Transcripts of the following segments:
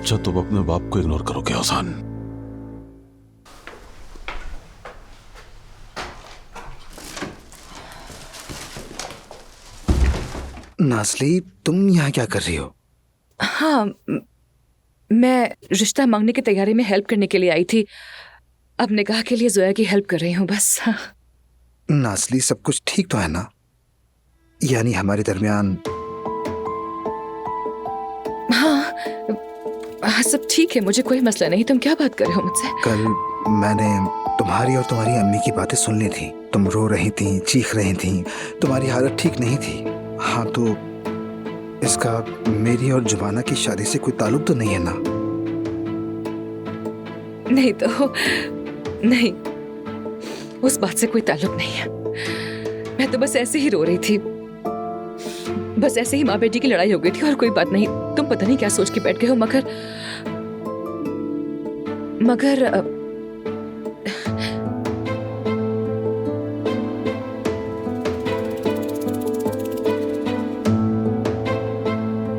अच्छा तुम अपने बाप को इग्नोर करोगे ओजान। नाज़ली, तुम यहाँ क्या कर रही हो? हाँ, मैं रिश्ता मांगने की तैयारी में हेल्प करने के लिए आई थी। अब निकाह के लिए जोया की हेल्प कर रही हूँ बस। नाज़ली, सब कुछ ठीक तो है ना? यानी हमारे दरमियान? हाँ, सब ठीक है, मुझे कोई मसला नहीं। तुम क्या बात कर रहे हो मुझसे? कल मैंने तुम्हारी और तुम्हारी अम्मी की बातें सुन ली थी। तुम रो रही थी, चीख रही थी, तुम्हारी हालत ठीक नहीं थी। हाँ, तो इसका मेरी और जुबाना की शादी से कोई ताल्लुक तो नहीं है ना? नहीं तो नहीं, उस बात से कोई ताल्लुक नहीं है। मैं तो बस ऐसे ही रो रही थी। बस ऐसे ही माँ बेटी की लड़ाई हो गई थी और कोई बात नहीं। तुम पता नहीं क्या सोच के बैठ गए हो। मगर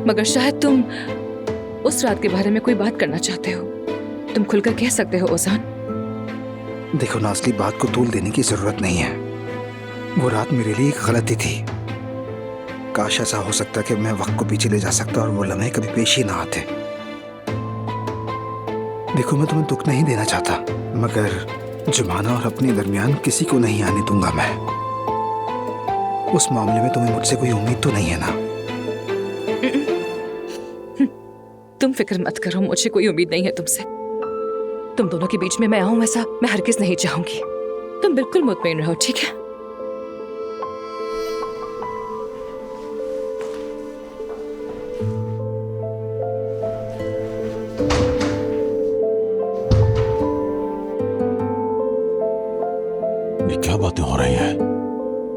मगर शायद तुम उस रात के बारे में कोई बात करना चाहते हो। तुम खुलकर कह सकते हो ओजान। देखो नाज़ली, बात को तूल देने की जरूरत नहीं है। वो रात मेरे लिए एक गलती थी। काश ऐसा हो सकता कि मैं वक्त को पीछे ले जा सकता और वो लम्हे कभी पेश ही ना आते। देखो, मैं तुम्हें दुख नहीं देना चाहता, मगर जुबाना और अपने दरमियान किसी को नहीं आने दूंगा मैं। उस मामले में तुम्हें मुझसे कोई उम्मीद तो नहीं है ना? तुम फिक्र मत करो, मुझे कोई उम्मीद नहीं है तुमसे। तुम दोनों के बीच में मैं आऊं ऐसा मैं हरगिज नहीं चाहूंगी। तुम बिल्कुल मुतमईन रहो, ठीक है? ये क्या बातें हो रही हैं?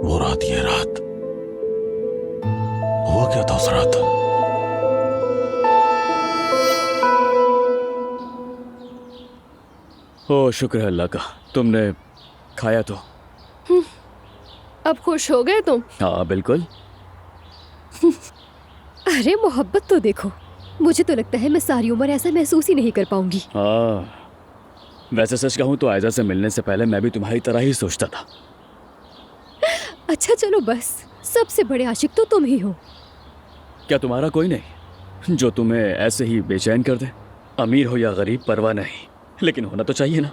वो रात, ये रात, हुआ क्या था उस रात? ओ शुक्र है अल्लाह का, तुमने खाया तो। अब खुश हो गए तुम? हाँ बिल्कुल। अरे मोहब्बत तो देखो, मुझे तो लगता है मैं सारी उम्र ऐसा महसूस ही नहीं कर पाऊंगी। हाँ, वैसे सच कहूँ तो आयजा से मिलने से पहले मैं भी तुम्हारी तरह ही सोचता था। अच्छा चलो बस, सबसे बड़े आशिक तो तुम ही हो। क्या तुम्हारा कोई नहीं जो तुम्हें ऐसे ही बेचैन कर दे? अमीर हो या गरीब परवाह नहीं, लेकिन होना तो चाहिए ना।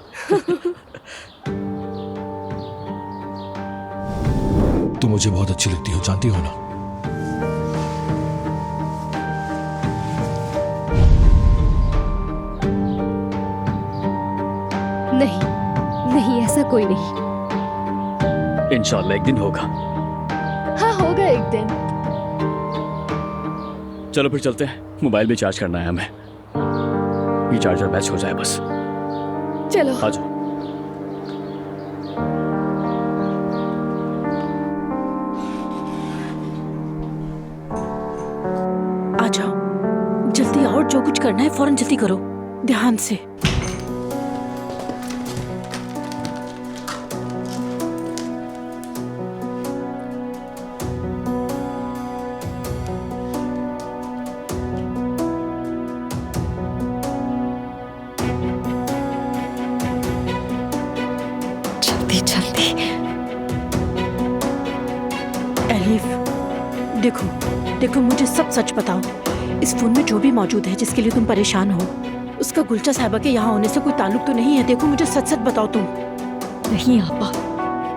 तुम मुझे बहुत अच्छी लगती हो, जानती हो ना? नहीं नहीं, ऐसा कोई नहीं। इंशाल्लाह एक दिन होगा। हाँ होगा एक दिन। चलो फिर चलते हैं, मोबाइल भी चार्ज करना है हमें। ये चार्जर मैच हो जाए बस। चलो आ जाओ। आ जाओ, जल्दी आओ, जो कुछ करना है फौरन जल्दी करो, ध्यान से। जल्दी जल्दी। एलिफ, देखो देखो, मुझे सब सच बताओ। इस फोन में जो भी मौजूद है जिसके लिए तुम परेशान हो, उसका गुलचा साहिबा के यहाँ होने से कोई ताल्लुक तो नहीं है? देखो मुझे सच सच बताओ तुम। नहीं आपा,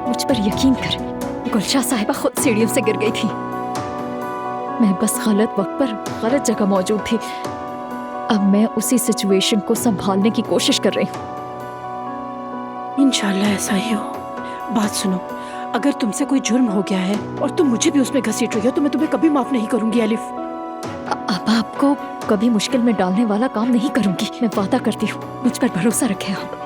मुझ पर यकीन कर, गुलशा साहिबा खुद सीढ़ियों से गिर गई थी। मैं बस गलत वक्त पर गलत जगह मौजूद थी। अब मैं उसी सिचुएशन को संभालने की कोशिश कर रही हूँ। इंशाल्लाह ऐसा ही हो। बात सुनो, अगर तुमसे कोई जुर्म हो गया है और तुम मुझे भी उसमें घसीट रही हो तो मैं तुम्हें कभी माफ नहीं करूंगी एलिफ। अब आपको कभी मुश्किल में डालने वाला काम नहीं करूंगी, मैं वादा करती हूँ। मुझ पर भरोसा रखें आप।